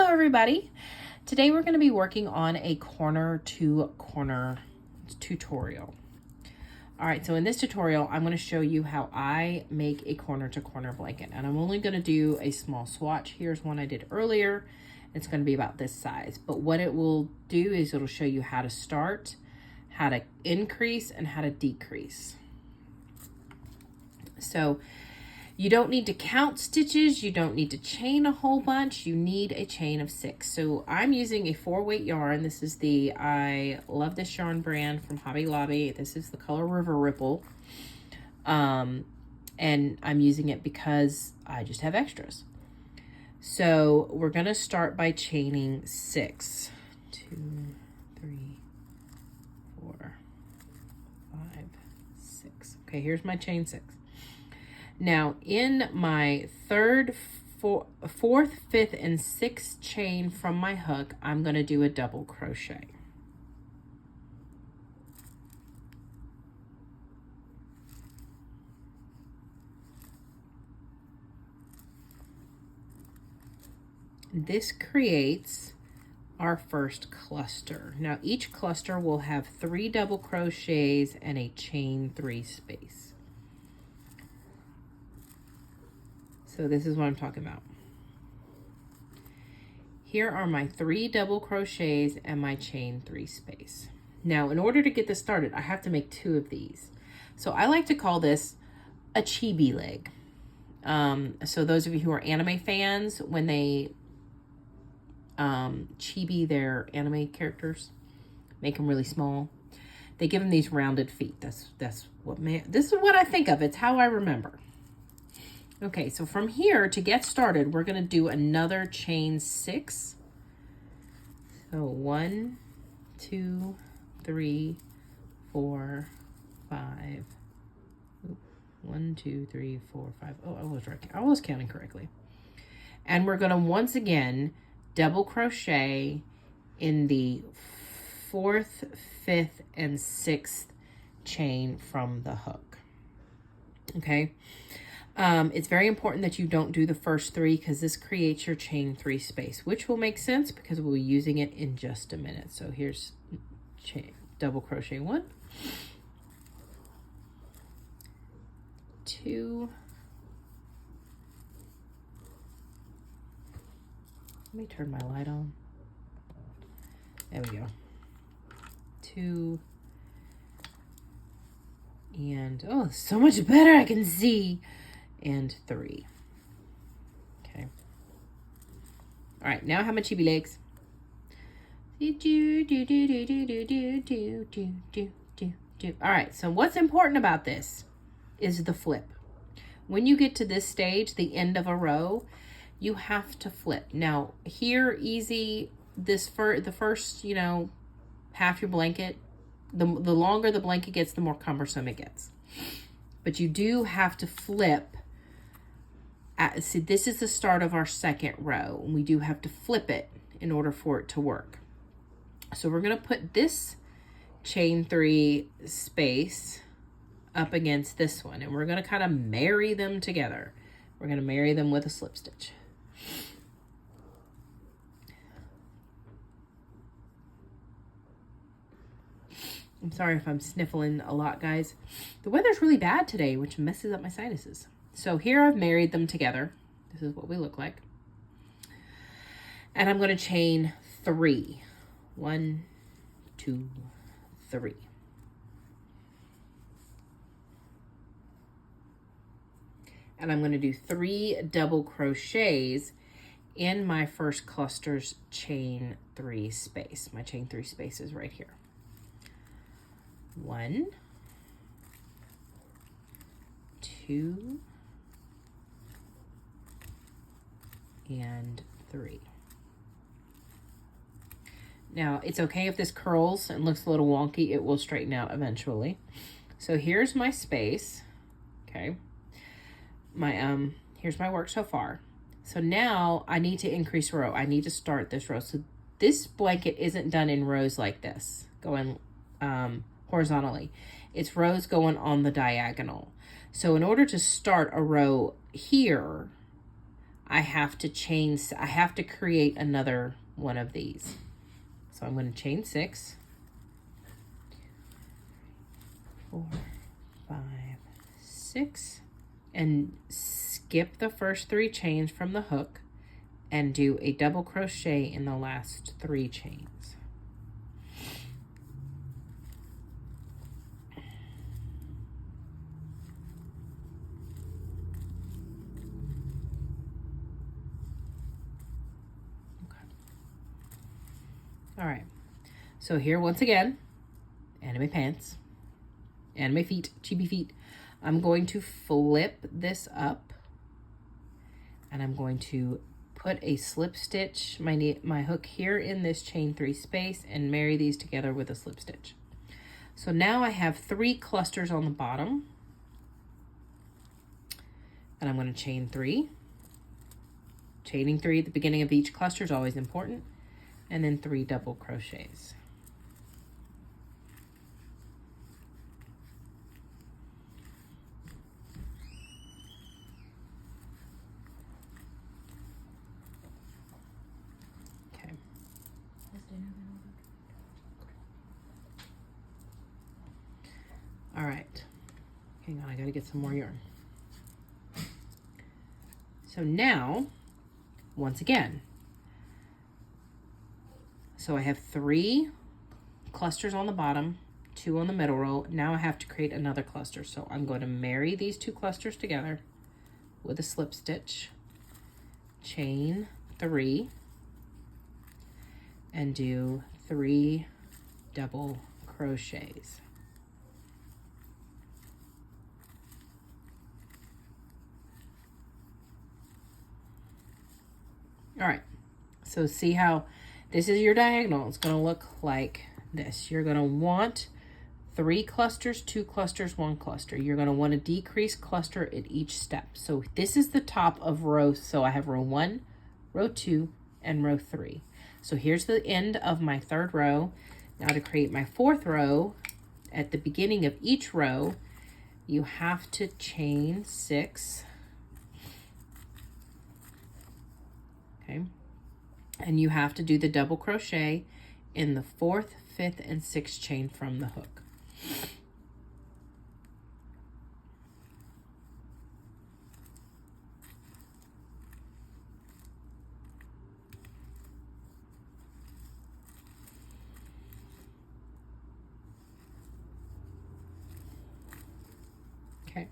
everybody. Today we're going to be working on a corner to corner tutorial. All right, so in this tutorial, I'm going to show you how I make a corner to corner blanket. And I'm only going to do a small swatch. Here's one I did earlier. It's going to be about this size. But what it will do is it'll show you how to start, how to increase, and how to decrease. So you don't need to count stitches. You don't need to chain a whole bunch. You need a chain of 6. So I'm using a 4-weight yarn. This is the I Love This Yarn brand from Hobby Lobby. This is the color River Ripple. And I'm using it because I just have extras. So we're going to start by chaining 6. 2, 3, 4, 5, 6. Okay, here's my chain 6. Now, in my 3rd, 4th, 5th, and 6th chain from my hook, I'm going to do a double crochet. This creates our first cluster. Now, each cluster will have 3 double crochets and a chain 3 space. So this is what I'm talking about. Here are my 3 double crochets and my chain 3 space. Now, in order to get this started, I have to make 2 of these. So I like to call this a chibi leg. So those of you who are anime fans, when they chibi their anime characters, make them really small, they give them these rounded feet. This is what I think of. It's how I remember. Okay, so from here, to get started, we're going to do another chain 6. So 1, 2, 3, 4, 5. 1, 2, 3, 4, 5. Oh, I was counting correctly. And we're going to once again double crochet in the 4th, 5th, and 6th chain from the hook. Okay. It's very important that you don't do the first 3 because this creates your chain 3 space, which will make sense because we'll be using it in just a minute. So here's double crochet 1, 2, let me turn my light on. There we go. 2, and oh, so much better I can see. And 3. Okay. All right, now how much chibi legs? All right, so what's important about this is the flip. When you get to this stage, the end of a row, you have to flip. Now, here, easy, the first, half your blanket, the longer the blanket gets, the more cumbersome it gets. But you do have to flip. See, this is the start of our 2nd row. And we do have to flip it in order for it to work. So we're going to put this chain 3 space up against this one. And we're going to kind of marry them together. We're going to marry them with a slip stitch. I'm sorry if I'm sniffling a lot, guys. The weather's really bad today, which messes up my sinuses. So here I've married them together. This is what we look like. And I'm going to chain 3. 1, 2, 3. And I'm going to do 3 double crochets in my first cluster's chain 3 space. My chain 3 space is right here. 1, 2, and 3. Now, it's okay if this curls and looks a little wonky. It will straighten out eventually. So here's my space. Okay. Here's my work so far. So now I need to increase row. I need to start this row. So this blanket isn't done in rows like this, going horizontally. It's rows going on the diagonal. So in order to start a row here, I have to create another one of these. So I'm going to chain 6, 4, 5, 6, and skip the first 3 chains from the hook and do a double crochet in the last 3 chains. All right, so here once again, anime pants, anime feet, chibi feet. I'm going to flip this up and I'm going to put a slip stitch, my hook here in this chain 3 space, and marry these together with a slip stitch. So now I have 3 clusters on the bottom, and I'm going to chain 3. Chaining 3 at the beginning of each cluster is always important. And then 3 double crochets. Okay. All right. Hang on, I gotta get some more yarn. So now, once again, so I have 3 clusters on the bottom, 2 on the middle row. Now I have to create another cluster. So I'm going to marry these 2 clusters together with a slip stitch, chain 3, and do 3 double crochets. All right, so see how this is your diagonal. It's going to look like this. You're going to want 3 clusters, 2 clusters, 1 cluster. You're going to want to decrease cluster at each step. So this is the top of row. So I have row 1, row 2, and row 3. So here's the end of my 3rd row. Now to create my 4th row, at the beginning of each row, you have to chain 6. Okay. And you have to do the double crochet in the 4th, 5th, and 6th chain from the hook. Okay,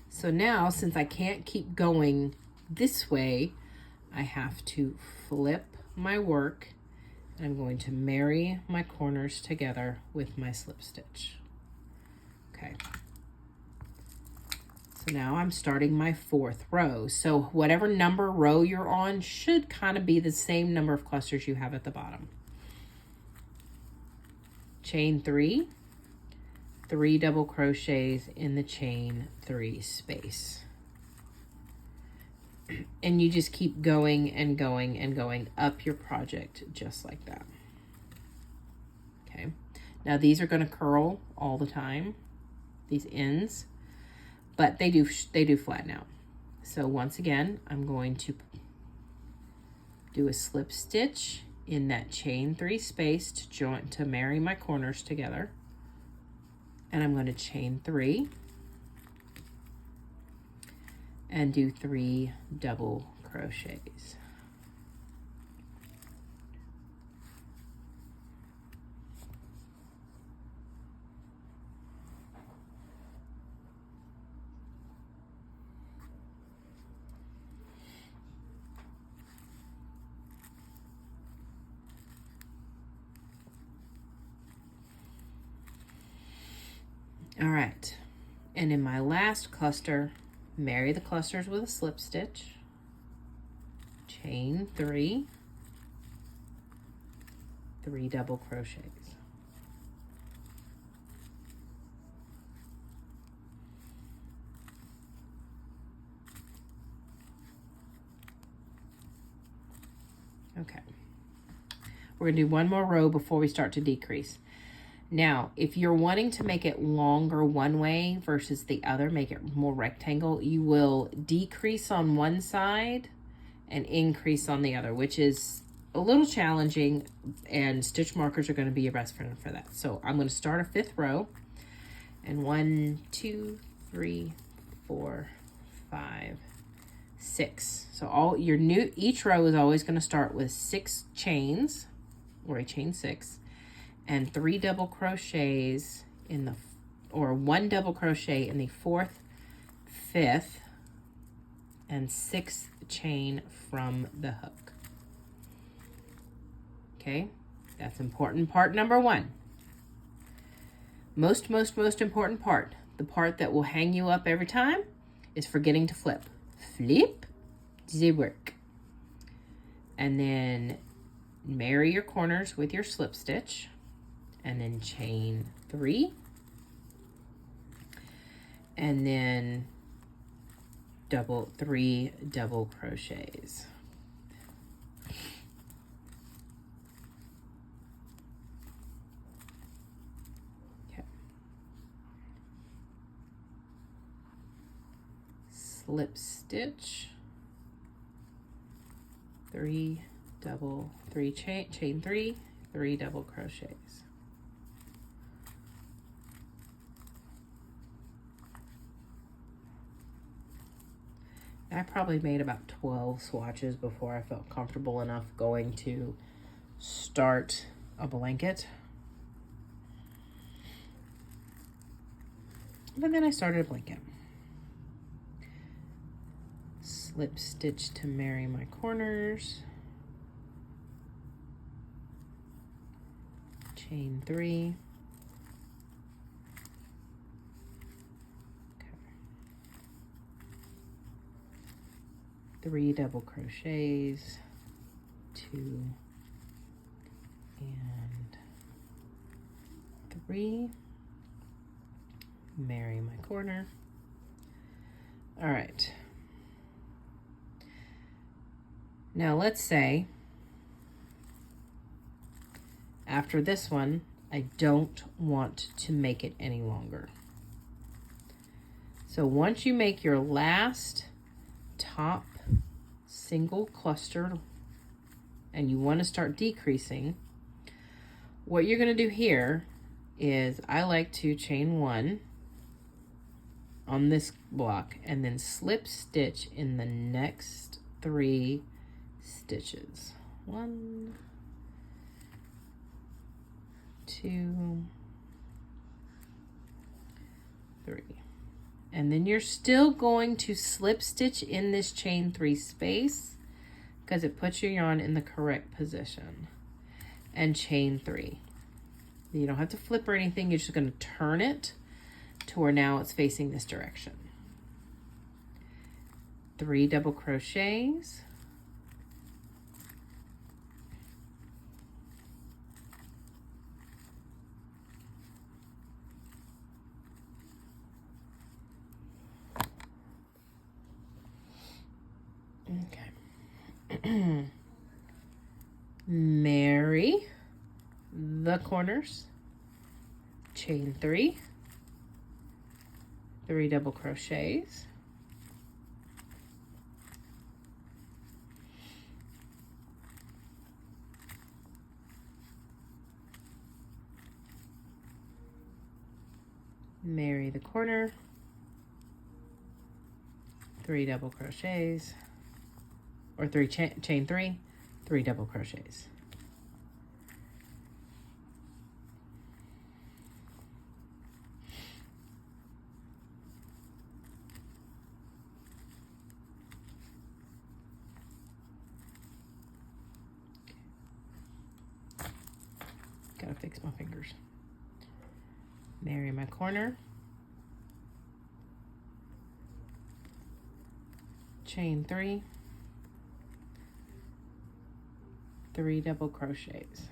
so now since I can't keep going this way, I have to flip my work, and I'm going to marry my corners together with my slip stitch. Okay. So now I'm starting my 4th row. So whatever number row you're on should kind of be the same number of clusters you have at the bottom. Chain 3, 3 double crochets in the chain 3 space. And you just keep going and going and going up your project just like that. Okay, now these are going to curl all the time, these ends, but they do flatten out. So once again, I'm going to do a slip stitch in that chain 3 space to marry my corners together, and I'm going to chain 3 and do 3 double crochets. All right, and in my last cluster, marry the clusters with a slip stitch, chain 3, 3 double crochets. Okay, we're gonna do one more row before we start to decrease. Now, if you're wanting to make it longer one way versus the other, make it more rectangle, you will decrease on one side and increase on the other, which is a little challenging, and stitch markers are going to be your best friend for that. So I'm going to start a 5th row, and 1, 2, 3, 4, 5, 6. So all your each row is always going to start with 6 chains, or a chain 6, and 3 double crochets in the, or 1 double crochet in the 4th, 5th, and 6th chain from the hook. Okay, that's important. Part number 1. Most important part, the part that will hang you up every time, is forgetting to flip. Flip the work. And then marry your corners with your slip stitch, and then chain 3, and then 3 double crochets. Okay. Slip stitch, 3 chain 3, 3 double crochets. I probably made about 12 swatches before I felt comfortable enough going to start a blanket. But then I started a blanket. Slip stitch to marry my corners. Chain 3. 3 double crochets, 2 and 3, marry my corner. All right, now let's say after this one I don't want to make it any longer. So once you make your last top single cluster and you want to start decreasing, what you're going to do here is, I like to chain 1 on this block and then slip stitch in the next 3 stitches. 1, 2, 3. And then you're still going to slip stitch in this chain 3 space because it puts your yarn in the correct position, and chain 3. You don't have to flip or anything. You're just going to turn it to where now it's facing this direction. 3 double crochets. Okay. Marry the corners, chain 3, 3 double crochets, marry the corner, 3 double crochets, or chain 3, 3 double crochets. Gotta fix my fingers. Marry my corner, chain 3, 3 double crochets.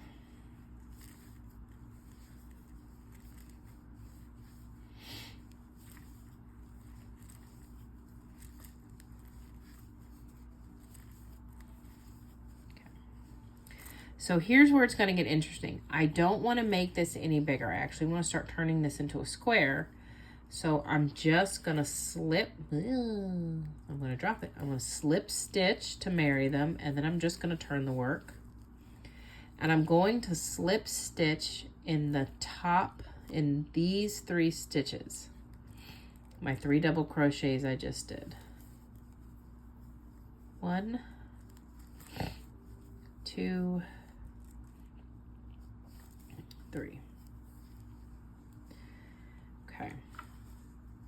So here's where it's going to get interesting. I don't want to make this any bigger. I actually want to start turning this into a square. So I'm just gonna slip, I'm gonna drop it. I'm gonna slip stitch to marry them, and then I'm just gonna turn the work. And I'm going to slip stitch in the top, in these 3 stitches. My 3 double crochets I just did. 1, 2, 3. Okay.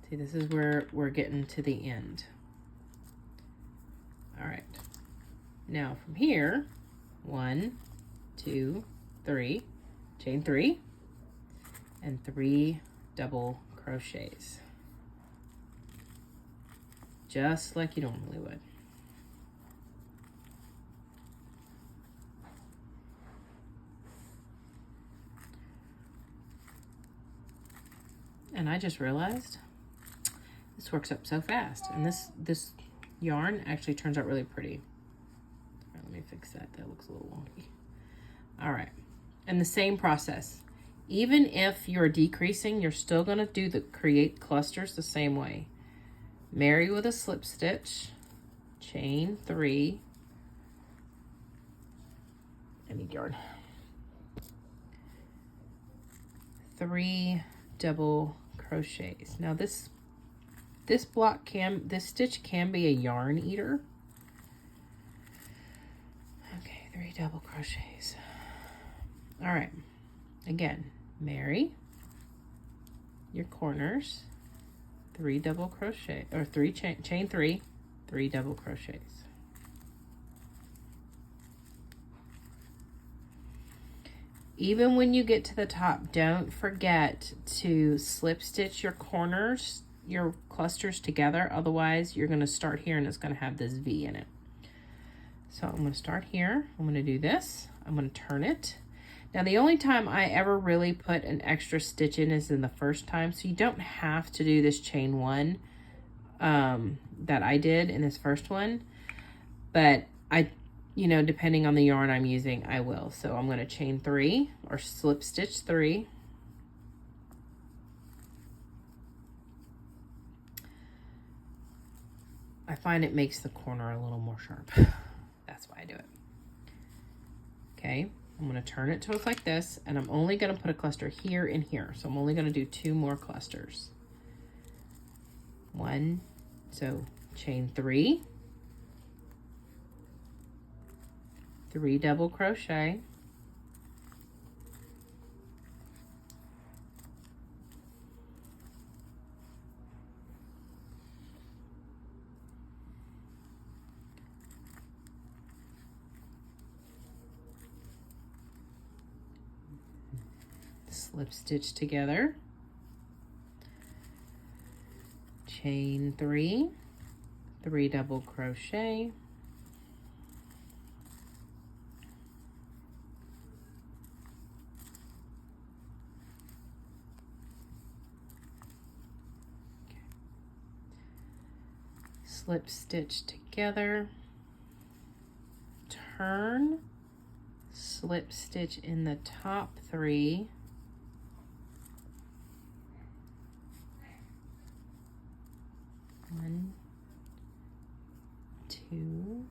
See, this is where we're getting to the end. All right. Now from here, 1, 2, 3, chain 3, and 3 double crochets. Just like you normally would. And I just realized this works up so fast, and this yarn actually turns out really pretty. All right, let me fix that. That looks a little wonky. All right, and the same process. Even if you're decreasing, you're still gonna do the create clusters the same way. Marry with a slip stitch, chain 3. I need yarn. 3 double crochets. Now this stitch can be a yarn eater. Okay, 3 double crochets. All right, again, marry your corners, 3 double crochet, or 3 chain 3, 3 double crochets. Even when you get to the top, don't forget to slip stitch your corners, your clusters together. Otherwise, you're going to start here and it's going to have this V in it. So I'm going to start here. I'm going to do this. I'm going to turn it. Now, the only time I ever really put an extra stitch in is in the first time. So you don't have to do this chain 1 that I did in this first one. But you know, depending on the yarn I'm using, I will. So I'm going to chain 3 or slip stitch 3. I find it makes the corner a little more sharp. That's why I do it. Okay, I'm going to turn it to look like this, and I'm only going to put a cluster here and here. So I'm only going to do 2 more clusters. 1, so chain 3. 3 double crochet, slip stitch together, chain 3, 3 double crochet, slip stitch together, turn, slip stitch in the top 3, one, 2,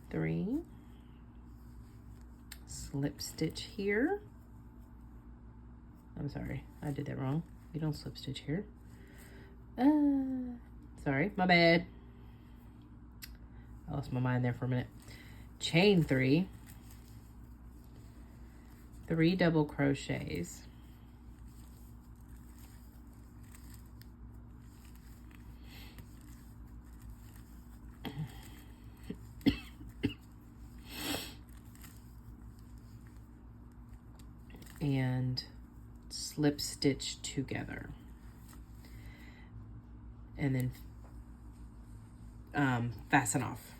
3, slip stitch here. I'm sorry, I did that wrong. You don't slip stitch here. Sorry, my bad. I lost my mind there for a minute. Chain 3, 3 double crochets, and slip stitch together, and then fasten off.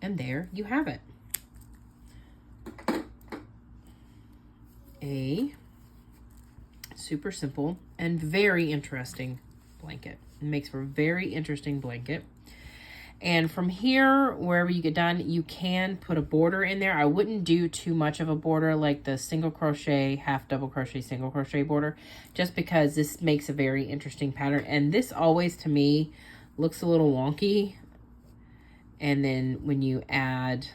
And there you have it. A super simple and very interesting blanket. It makes for a very interesting blanket. And from here, wherever you get done, you can put a border in there. I wouldn't do too much of a border like the single crochet, half double crochet, single crochet border, just because this makes a very interesting pattern. And this always, to me, looks a little wonky. And then when you add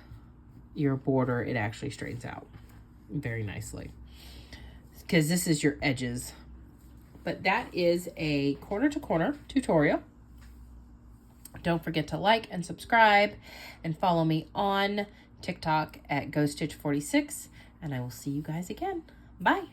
your border, it actually straightens out very nicely, because this is your edges. But that is a corner to corner tutorial. Don't forget to like and subscribe and follow me on TikTok at GoStitch46, and I will see you guys again. Bye.